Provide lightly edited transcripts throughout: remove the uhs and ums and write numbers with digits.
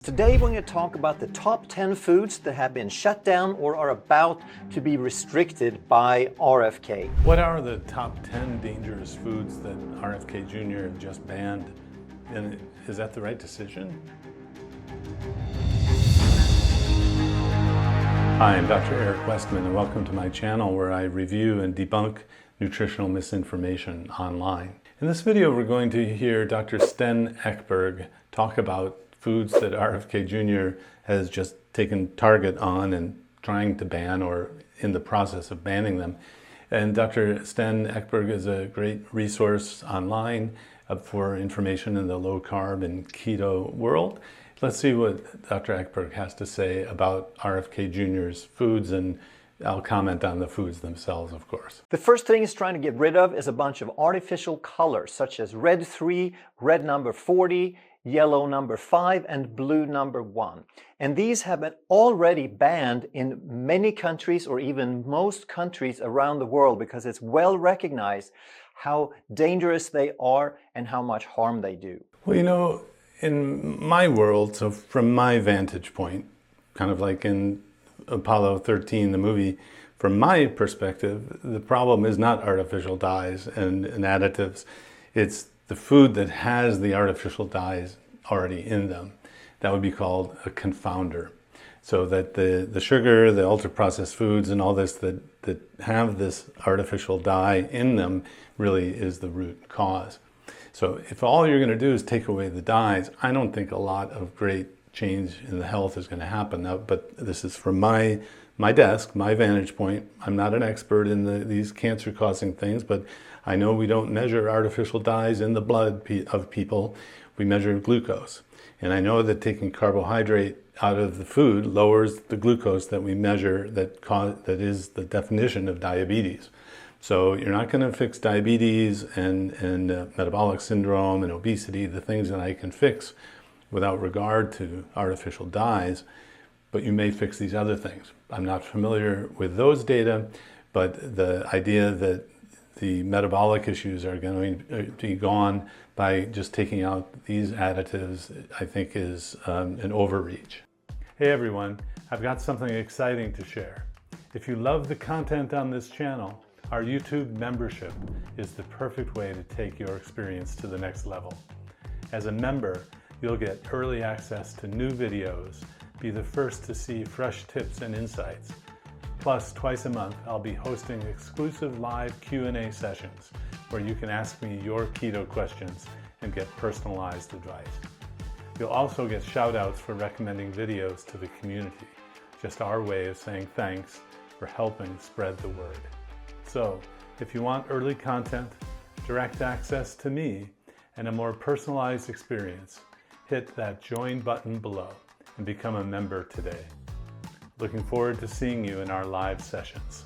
Today we're going to talk about the top 10 foods that have been shut down or are about to be restricted by RFK. What are the top 10 dangerous foods that RFK Jr. just banned? And is that the right decision? Hi, I'm Dr. Eric Westman, and welcome to my channel where I review and debunk nutritional misinformation online. In this video, we're going to hear Dr. Sten Ekberg talk about foods that RFK Jr. has just taken target on and trying to ban or in the process of banning them. And Dr. Sten Ekberg is a great resource online for information in the low carb and keto world. Let's see what Dr. Ekberg has to say about RFK Jr.'s foods, and I'll comment on the foods themselves, of course. The first thing he's trying to get rid of is a bunch of artificial colors, such as red 3, red number 40, yellow number 5, and blue number 1. And these have been already banned in many countries, or even most countries around the world, because it's well recognized how dangerous they are and how much harm they do. Well, you know, in my world, so from my vantage point, kind of like in Apollo 13, the movie, from my perspective, the problem is not artificial dyes and additives. It's the food that has the artificial dyes already in them. That would be called a confounder. So that the sugar, the ultra-processed foods and all this that have this artificial dye in them really is the root cause. So if all you're going to do is take away the dyes, I don't think a lot of great change in the health is going to happen. Now, but this is from my desk, my vantage point. I'm not an expert in these cancer-causing things, but I know we don't measure artificial dyes in the blood of people. We measure glucose. And I know that taking carbohydrate out of the food lowers the glucose that we measure that is the definition of diabetes. So you're not going to fix diabetes and metabolic syndrome and obesity, the things that I can fix without regard to artificial dyes, but you may fix these other things. I'm not familiar with those data, but the idea that the metabolic issues are going to be gone by just taking out these additives, I think is an overreach. Hey everyone, I've got something exciting to share. If you love the content on this channel, our YouTube membership is the perfect way to take your experience to the next level. As a member, you'll get early access to new videos, be the first to see fresh tips and insights. Plus, twice a month, I'll be hosting exclusive live Q&A sessions where you can ask me your keto questions and get personalized advice. You'll also get shout-outs for recommending videos to the community, just our way of saying thanks for helping spread the word. So, if you want early content, direct access to me, and a more personalized experience, hit that join button below and become a member today. Looking forward to seeing you in our live sessions.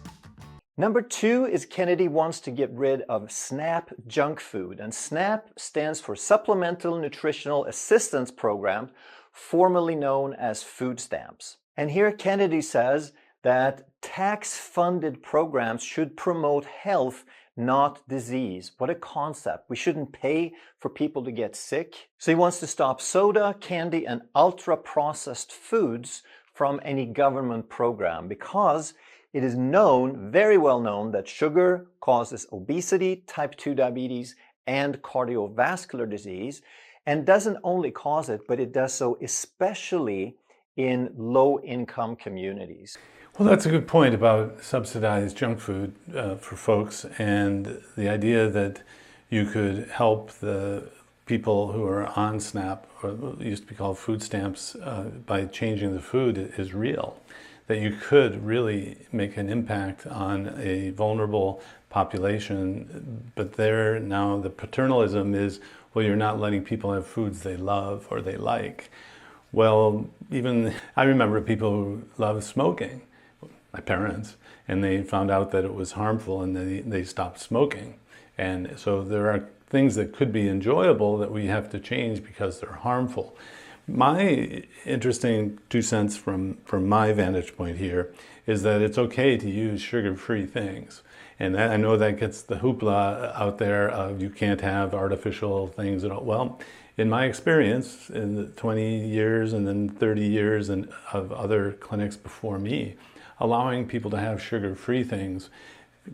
Number 2 is Kennedy wants to get rid of SNAP junk food. And SNAP stands for Supplemental Nutritional Assistance Program, formerly known as food stamps. And here Kennedy says that tax-funded programs should promote health, not disease. What a concept. We shouldn't pay for people to get sick. So he wants to stop soda, candy, and ultra-processed foods from any government program because it is known, very well known, that sugar causes obesity, type 2 diabetes, and cardiovascular disease, and doesn't only cause it, but it does so especially in low-income communities. Well, that's a good point about subsidized junk food for folks, and the idea that you could help the people who are on SNAP, or what used to be called food stamps, by changing the food is real. That you could really make an impact on a vulnerable population, but there now the paternalism is, well, you're not letting people have foods they love or they like. Well, even I remember people who love smoking, my parents, and they found out that it was harmful and they stopped smoking. And so there are things that could be enjoyable that we have to change because they're harmful. My interesting 2 cents from my vantage point here is that it's okay to use sugar-free things. And I know that gets the hoopla out there of you can't have artificial things at all. Well, in my experience, in the 20 years and then 30 years of other clinics before me, allowing people to have sugar-free things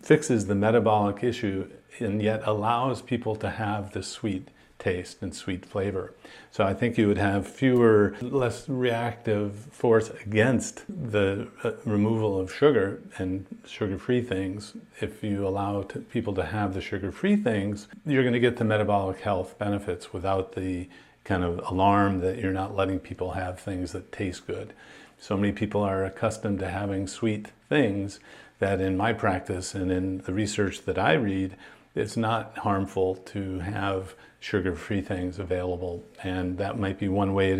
fixes the metabolic issue and yet allows people to have the sweet taste and sweet flavor. So I think you would have fewer, less reactive force against the removal of sugar and sugar-free things. If you allow people to have the sugar-free things, you're going to get the metabolic health benefits without the kind of alarm that you're not letting people have things that taste good. So many people are accustomed to having sweet things that in my practice and in the research that I read, it's not harmful to have sugar-free things available. And that might be one way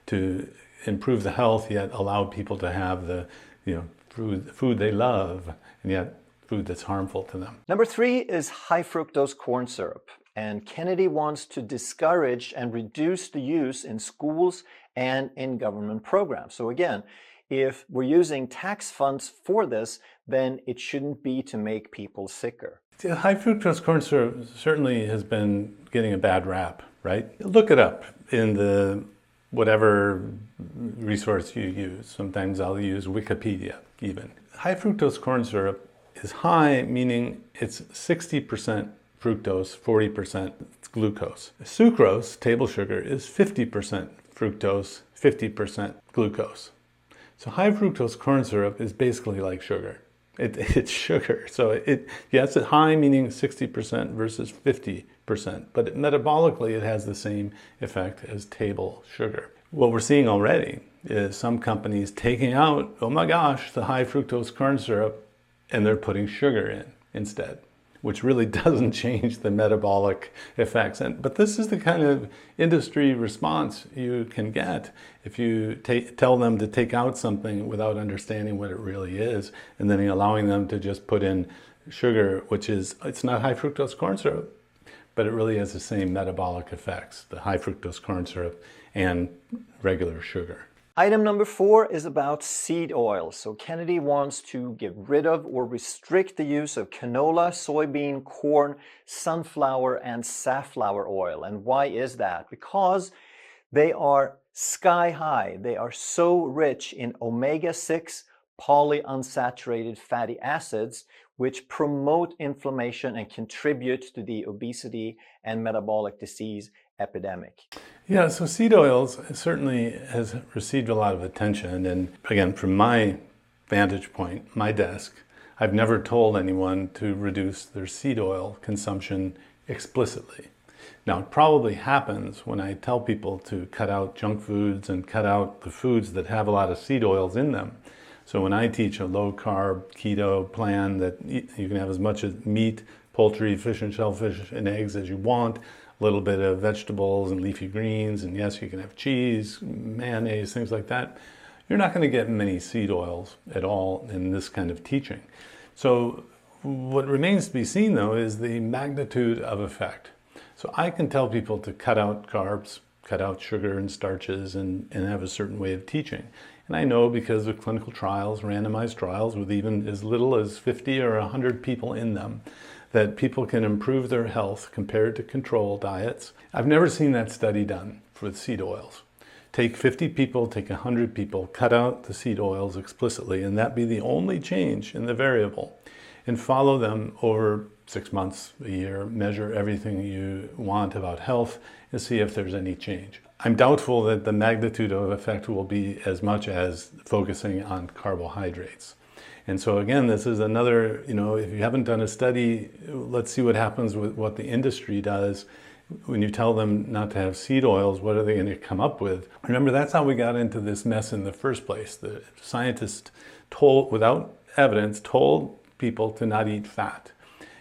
to improve the health, yet allow people to have the food they love, and yet food that's harmful to them. Number 3 is high fructose corn syrup. And Kennedy wants to discourage and reduce the use in schools and in government programs. So again, if we're using tax funds for this, then it shouldn't be to make people sicker. High fructose corn syrup certainly has been getting a bad rap, right? Look it up in the whatever resource you use. Sometimes I'll use Wikipedia even. High fructose corn syrup is high, meaning it's 60% fructose, 40% glucose. Sucrose, table sugar, is 50% fructose, 50% glucose. So high fructose corn syrup is basically like sugar. It's sugar. So yes, it's high, meaning 60% versus 50%, but metabolically it has the same effect as table sugar. What we're seeing already is some companies taking out, oh my gosh, the high fructose corn syrup, and they're putting sugar in instead, which really doesn't change the metabolic effects. But this is the kind of industry response you can get if you tell them to take out something without understanding what it really is, and then allowing them to just put in sugar, it's not high fructose corn syrup, but it really has the same metabolic effects, the high fructose corn syrup and regular sugar. Item number 4 is about seed oil. So Kennedy wants to get rid of or restrict the use of canola, soybean, corn, sunflower, and safflower oil. And why is that? Because they are sky high. They are so rich in omega-6 polyunsaturated fatty acids, which promote inflammation and contribute to the obesity and metabolic disease epidemic. Yeah, so seed oils certainly has received a lot of attention. And again, from my vantage point, my desk, I've never told anyone to reduce their seed oil consumption explicitly. Now, it probably happens when I tell people to cut out junk foods and cut out the foods that have a lot of seed oils in them. So when I teach a low-carb keto plan that you can have as much as meat, poultry, fish and shellfish and eggs as you want, a little bit of vegetables and leafy greens, and yes, you can have cheese, mayonnaise, things like that, you're not going to get many seed oils at all in this kind of teaching. So what remains to be seen, though, is the magnitude of effect. So I can tell people to cut out carbs, cut out sugar and starches, and have a certain way of teaching. And I know because of clinical trials, randomized trials with even as little as 50 or 100 people in them, that people can improve their health compared to control diets. I've never seen that study done for seed oils. Take 50 people, take 100 people, cut out the seed oils explicitly, and that be the only change in the variable. And follow them over 6 months, a year, measure everything you want about health, and see if there's any change. I'm doubtful that the magnitude of effect will be as much as focusing on carbohydrates. And so again, this is another, if you haven't done a study, let's see what happens with what the industry does. When you tell them not to have seed oils, what are they going to come up with? Remember, that's how we got into this mess in the first place. The scientists without evidence, told people to not eat fat.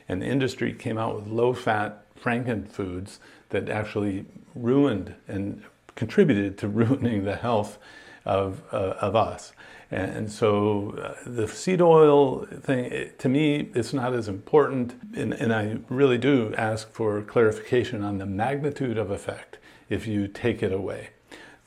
And the industry came out with low-fat frankenfoods that actually ruined and contributed to ruining the health of us. And so the seed oil thing, to me, it's not as important. And I really do ask for clarification on the magnitude of effect if you take it away.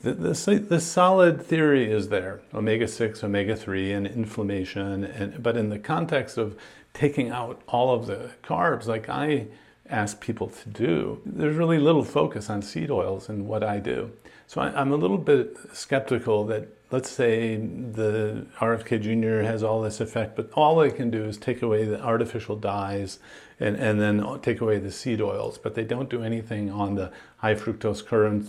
The solid theory is there, omega-6, omega-3, and inflammation. But in the context of taking out all of the carbs, like I ask people to do, there's really little focus on seed oils in what I do. So I'm a little bit skeptical that, let's say the RFK Jr. has all this effect, but all they can do is take away the artificial dyes and then take away the seed oils, but they don't do anything on the high fructose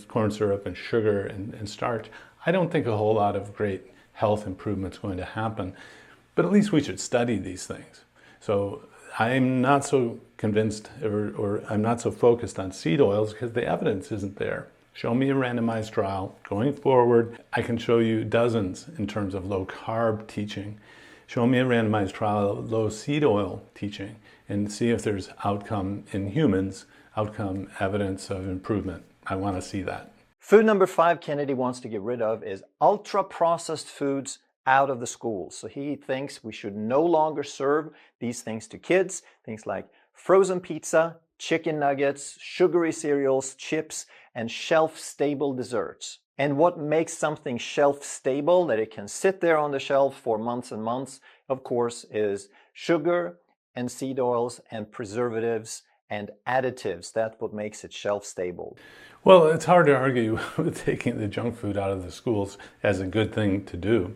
corn syrup and sugar and starch. I don't think a whole lot of great health improvements going to happen, but at least we should study these things. So I'm not so convinced or I'm not so focused on seed oils because the evidence isn't there. Show me a randomized trial. Going forward, I can show you dozens in terms of low carb teaching. Show me a randomized trial of low seed oil teaching and see if there's outcome in humans, outcome evidence of improvement. I want to see that. Food number 5 Kennedy wants to get rid of is ultra-processed foods out of the schools. So he thinks we should no longer serve these things to kids, things like frozen pizza, chicken nuggets, sugary cereals, chips, and shelf-stable desserts. And what makes something shelf-stable, that it can sit there on the shelf for months and months, of course, is sugar and seed oils and preservatives and additives. That's what makes it shelf-stable. Well, it's hard to argue with taking the junk food out of the schools as a good thing to do.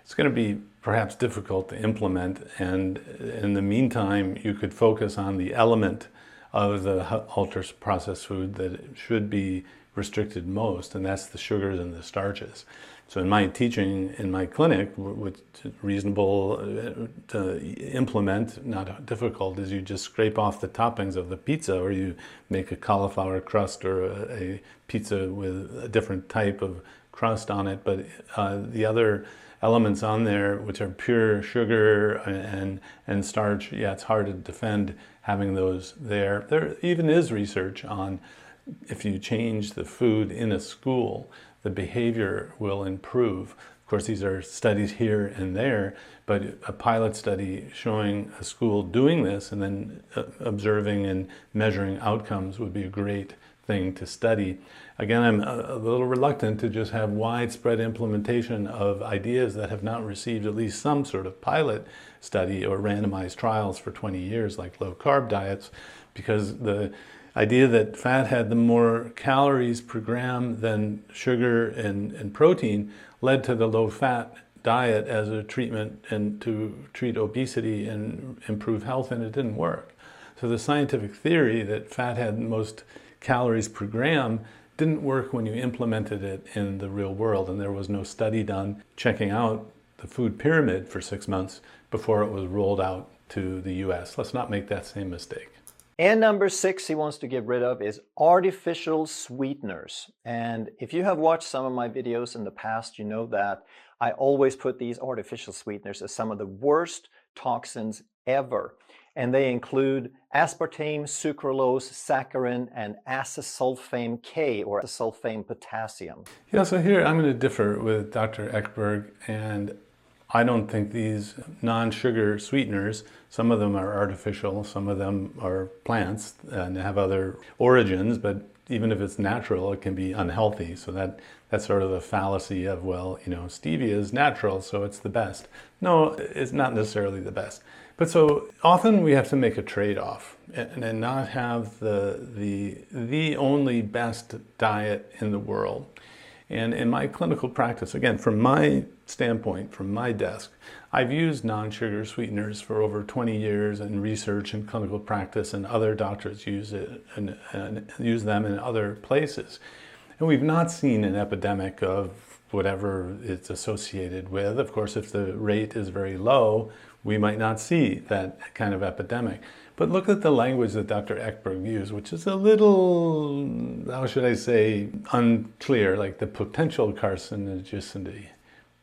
It's going to be perhaps difficult to implement, and in the meantime, you could focus on the element of the ultra-processed food that should be restricted most, and that's the sugars and the starches. So in my teaching in my clinic, what's reasonable to implement, not difficult, is you just scrape off the toppings of the pizza, or you make a cauliflower crust or a pizza with a different type of crust on it. But the other elements on there, which are pure sugar and starch, yeah, it's hard to defend having those there. There even is research on if you change the food in a school, the behavior will improve. Of course, these are studies here and there, but a pilot study showing a school doing this and then observing and measuring outcomes would be a great thing to study. Again, I'm a little reluctant to just have widespread implementation of ideas that have not received at least some sort of pilot study or randomized trials for 20 years, like low-carb diets, because the idea that fat had the more calories per gram than sugar and protein led to the low-fat diet as a treatment and to treat obesity and improve health, and it didn't work. So the scientific theory that fat had the most calories per gram didn't work when you implemented it in the real world, and there was no study done checking out the food pyramid for 6 months before it was rolled out to the US. Let's not make that same mistake. And number 6 he wants to get rid of is artificial sweeteners. And if you have watched some of my videos in the past, you know that I always put these artificial sweeteners as some of the worst toxins ever. And they include aspartame, sucralose, saccharin, and acesulfame K, or acesulfame potassium. Yeah, so here I'm going to differ with Dr. Ekberg, and I don't think these non-sugar sweeteners, some of them are artificial, some of them are plants and have other origins, but even if it's natural, it can be unhealthy. So that's sort of the fallacy of, well, you know, stevia is natural, so it's the best. No, it's not necessarily the best. But so often we have to make a trade-off and not have the only best diet in the world. And in my clinical practice, again, from my standpoint, from my desk, I've used non-sugar sweeteners for over 20 years in research and clinical practice, and other doctors use it and use them in other places. And we've not seen an epidemic of whatever it's associated with. Of course, if the rate is very low, we might not see that kind of epidemic. But look at the language that Dr. Ekberg used, which is a little, how should I say, unclear, like the potential carcinogenicity.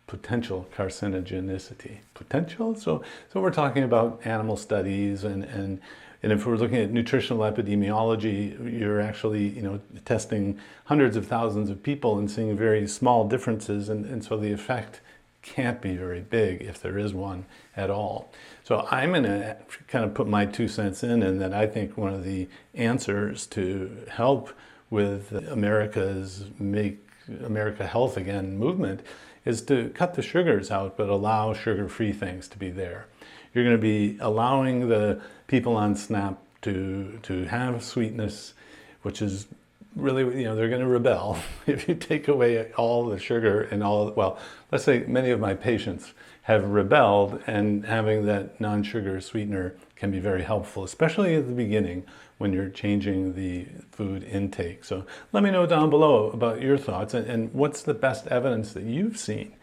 Potential carcinogenicity. Potential? So we're talking about animal studies, and if we're looking at nutritional epidemiology, you're actually, you know, testing hundreds of thousands of people and seeing very small differences, and so the effect can't be very big if there is one at all. So I'm going to kind of put my 2 cents in, and that I think one of the answers to help with America's Make America Health Again movement is to cut the sugars out, but allow sugar-free things to be there. You're going to be allowing the people on SNAP to have sweetness, which is really, they're going to rebel if you take away all the sugar and all, well, let's say many of my patients have rebelled, and having that non-sugar sweetener can be very helpful, especially at the beginning when you're changing the food intake. So let me know down below about your thoughts, and what's the best evidence that you've seen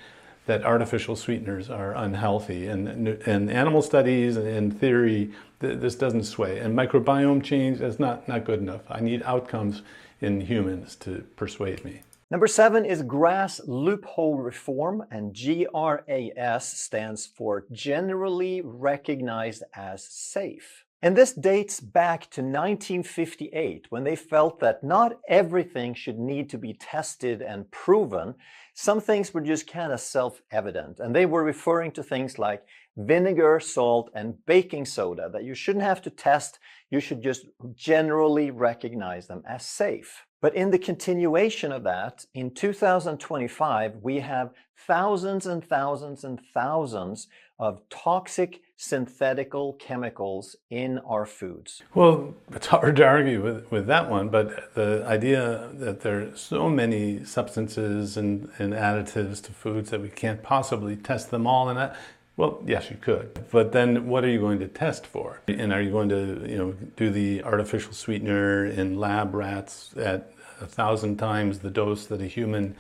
that artificial sweeteners are unhealthy. And animal studies and theory, this doesn't sway. And microbiome change, that's not good enough. I need outcomes in humans to persuade me. Number 7 is GRAS loophole reform, and GRAS stands for generally recognized as safe. And this dates back to 1958, when they felt that not everything should need to be tested and proven. Some things were just kind of self-evident, and they were referring to things like vinegar, salt, and baking soda that you shouldn't have to test. You should just generally recognize them as safe. But in the continuation of that, in 2025, we have thousands and thousands and thousands of toxic synthetical chemicals in our foods. Well, it's hard to argue with that one, but the idea that there are so many substances and additives to foods that we can't possibly test them all, and that, well, yes, you could. But then what are you going to test for? And are you going to, do the artificial sweetener in lab rats at 1,000 times the dose that a human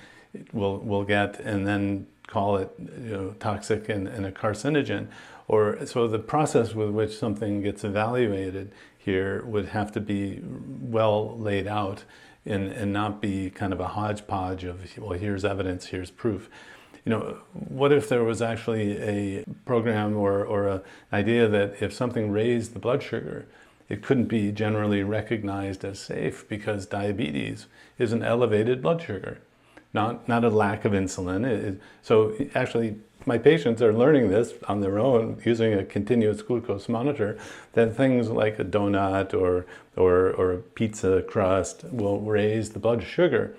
will get, and then call it, toxic and a carcinogen? Or so the process with which something gets evaluated here would have to be well laid out, and not be kind of a hodgepodge of, well, here's evidence, here's proof. What if there was actually a program or an idea that if something raised the blood sugar, it couldn't be generally recognized as safe, because diabetes is an elevated blood sugar, not a lack of insulin. So actually, my patients are learning this on their own using a continuous glucose monitor, that things like a donut or a pizza crust will raise the blood sugar.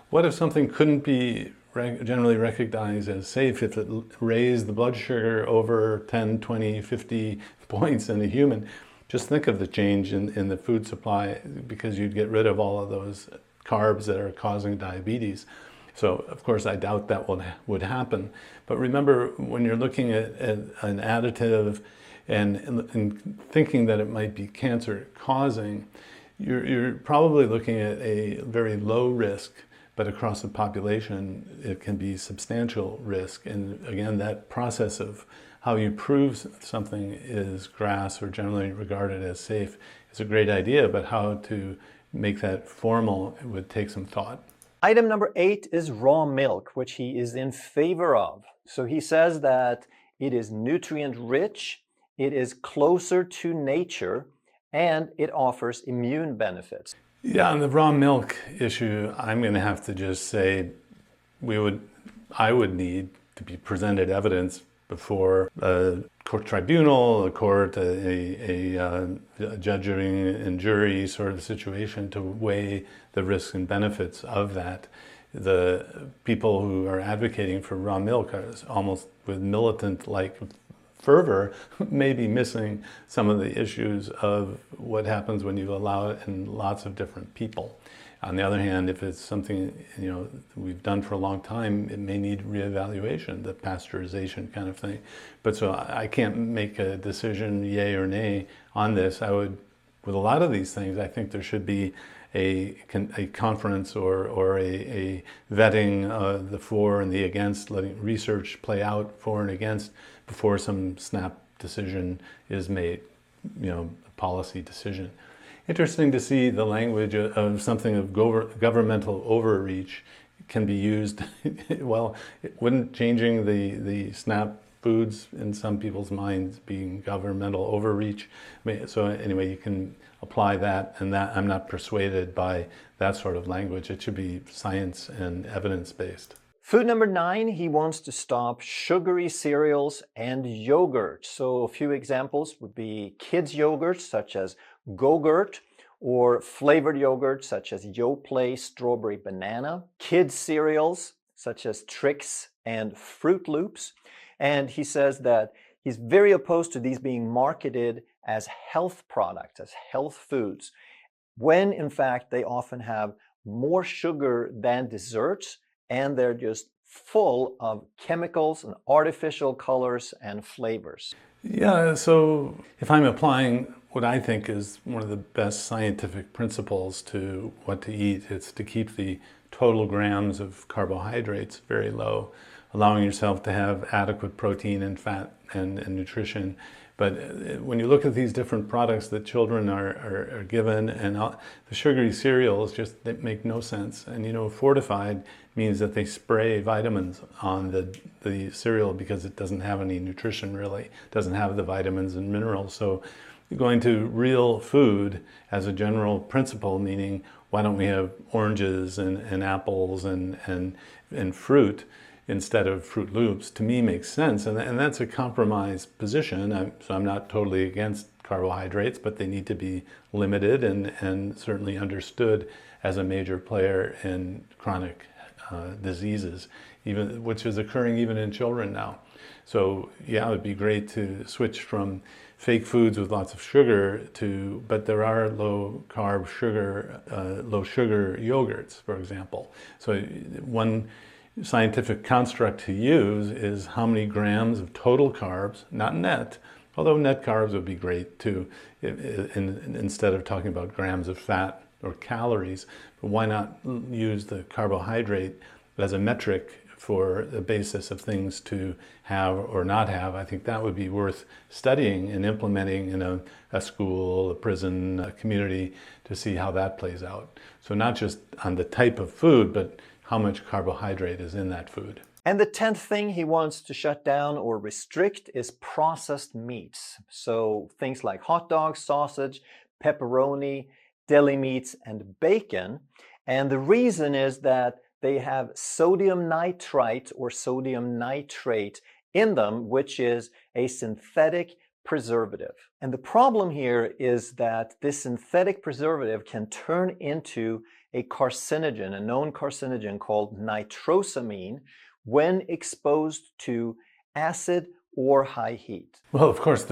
What if something couldn't be generally recognized as safe if it raised the blood sugar over 10, 20, 50 points in a human? Just think of the change in the food supply, because you'd get rid of all of those carbs that are causing diabetes. So, of course, I doubt that would happen. But remember, when you're looking at an additive and thinking that it might be cancer causing, you're probably looking at a very low risk, but across the population, it can be substantial risk. And again, that process of how you prove something is GRAS, or generally regarded as safe, is a great idea, but how to make that formal would take some thought. Item number 8 is raw milk, which he is in favor of. So he says that it is nutrient rich, it is closer to nature, and it offers immune benefits. Yeah, on the raw milk issue, I'm going to have to just say I would need to be presented evidence before a court tribunal, a court, a judging and jury sort of situation to weigh the risks and benefits of that. The people who are advocating for raw milk are almost with militant-like fervor may be missing some of the issues of what happens when you allow it in lots of different people. On the other hand, if it's something we've done for a long time, it may need reevaluation, the pasteurization kind of thing. But so I can't make a decision, yay or nay, on this. I would, with a lot of these things, I think there should be a conference or a vetting the for and the against, letting research play out for and against before some snap decision is made, a policy decision. Interesting to see the language of something of governmental overreach can be used. Well, wouldn't changing the SNAP foods in some people's minds being governmental overreach? So anyway, you can apply that, and that I'm not persuaded by that sort of language. It should be science and evidence-based. Food number 9, he wants to stop sugary cereals and yogurt. So a few examples would be kids yogurt such as Go-Gurt, or flavored yogurt such as Yoplait strawberry banana, kids cereals such as Trix and Fruit Loops. And he says that he's very opposed to these being marketed as health products, as health foods, when in fact they often have more sugar than desserts, and they're just full of chemicals and artificial colors and flavors. Yeah, so if I'm applying what I think is one of the best scientific principles to what to eat, it's to keep the total grams of carbohydrates very low, allowing yourself to have adequate protein and fat and nutrition. But when you look at these different products that children are given, and the sugary cereals just they make no sense. And you know, fortified means that they spray vitamins on the cereal because it doesn't have any nutrition really, doesn't have the vitamins and minerals. So going to real food as a general principle, meaning why don't we have oranges and apples and fruit instead of Fruit Loops, to me makes sense. And that's a compromise position. So I'm not totally against carbohydrates, but they need to be limited and certainly understood as a major player in chronic diseases, which is occurring even in children now. So yeah, it would be great to switch from fake foods with lots of sugar but there are low carb sugar, low sugar yogurts, for example. So one scientific construct to use is how many grams of total carbs, not net, although net carbs would be great too, instead of talking about grams of fat or calories. But why not use the carbohydrate as a metric for the basis of things to have or not have? I think that would be worth studying and implementing in a school, a prison, a community, to see how that plays out. So not just on the type of food, but how much carbohydrate is in that food. And the 10th thing he wants to shut down or restrict is processed meats. So things like hot dogs, sausage, pepperoni, deli meats, and bacon. And the reason is that they have sodium nitrite or sodium nitrate in them, which is a synthetic preservative. And the problem here is that this synthetic preservative can turn into a carcinogen, a known carcinogen called nitrosamine, when exposed to acid or high heat. Well, of course,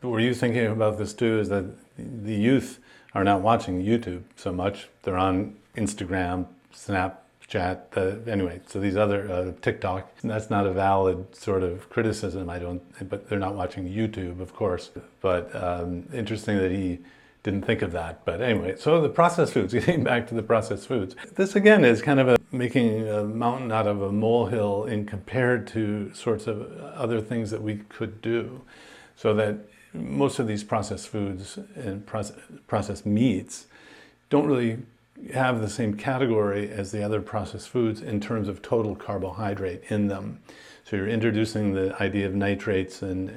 were you thinking about this too, is that the youth are not watching YouTube so much. They're on Instagram, Snapchat, anyway, so these other, TikTok. That's not a valid sort of criticism, but they're not watching YouTube, of course. But interesting that he didn't think of that. But anyway, so the processed foods, getting back to the processed foods. This again is kind of making a mountain out of a molehill in compared to sorts of other things that we could do. So that most of these processed foods and processed meats don't really have the same category as the other processed foods in terms of total carbohydrate in them. So you're introducing the idea of nitrates and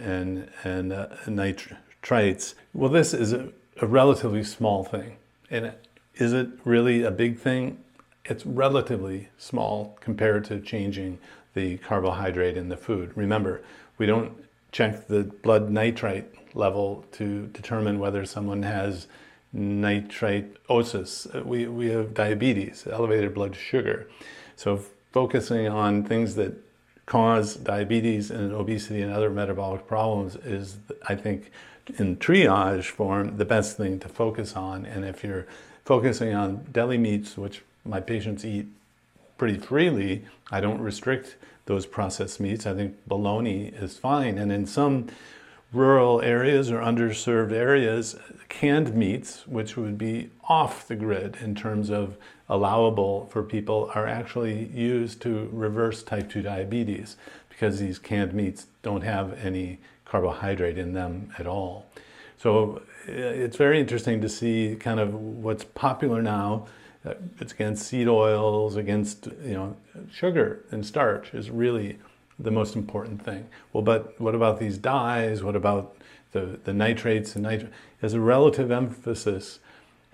nitrites. Well, this is a relatively small thing. And is it really a big thing? It's relatively small compared to changing the carbohydrate in the food. Remember, we don't check the blood nitrite level to determine whether someone has nitritosis. We have diabetes, elevated blood sugar. So focusing on things that cause diabetes and obesity and other metabolic problems is, I think, in triage form, the best thing to focus on. And if you're focusing on deli meats, which my patients eat pretty freely, I don't restrict those processed meats. I think bologna is fine. And in some rural areas or underserved areas, canned meats, which would be off the grid in terms of allowable for people, are actually used to reverse type 2 diabetes because these canned meats don't have any carbohydrate in them at all. So it's very interesting to see kind of what's popular now. It's against seed oils, against sugar and starch is really the most important thing. Well, but what about these dyes? What about the nitrates and as a relative emphasis?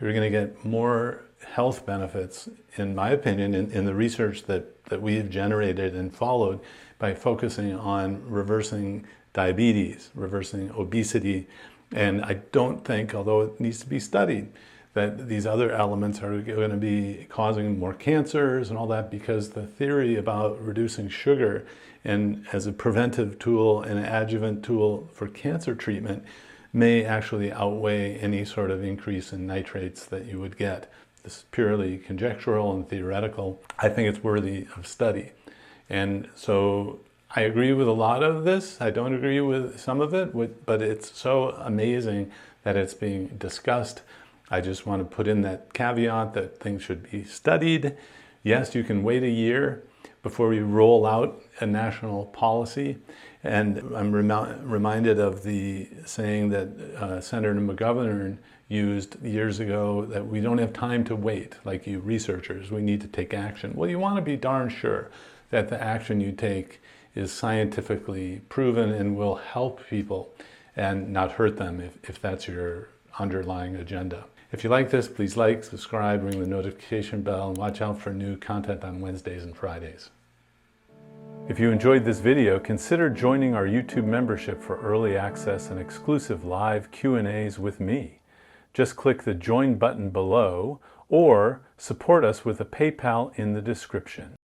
You're going to get more health benefits, in my opinion, in the research that we have generated and followed by focusing on reversing diabetes, reversing obesity. And I don't think, although it needs to be studied, that these other elements are going to be causing more cancers and all that, because the theory about reducing sugar and as a preventive tool and an adjuvant tool for cancer treatment may actually outweigh any sort of increase in nitrates that you would get. This is purely conjectural and theoretical. I think it's worthy of study. And so I agree with a lot of this. I don't agree with some of it, but it's so amazing that it's being discussed. I just want to put in that caveat that things should be studied. Yes, you can wait a year before we roll out a national policy. And I'm reminded of the saying that Senator McGovern used years ago, that we don't have time to wait, like you researchers, we need to take action. Well, you want to be darn sure that the action you take is scientifically proven and will help people and not hurt them if that's your underlying agenda. If you like this, please like, subscribe, ring the notification bell, and watch out for new content on Wednesdays and Fridays. If you enjoyed this video, consider joining our YouTube membership for early access and exclusive live Q&As with me. Just click the join button below or support us with a PayPal in the description.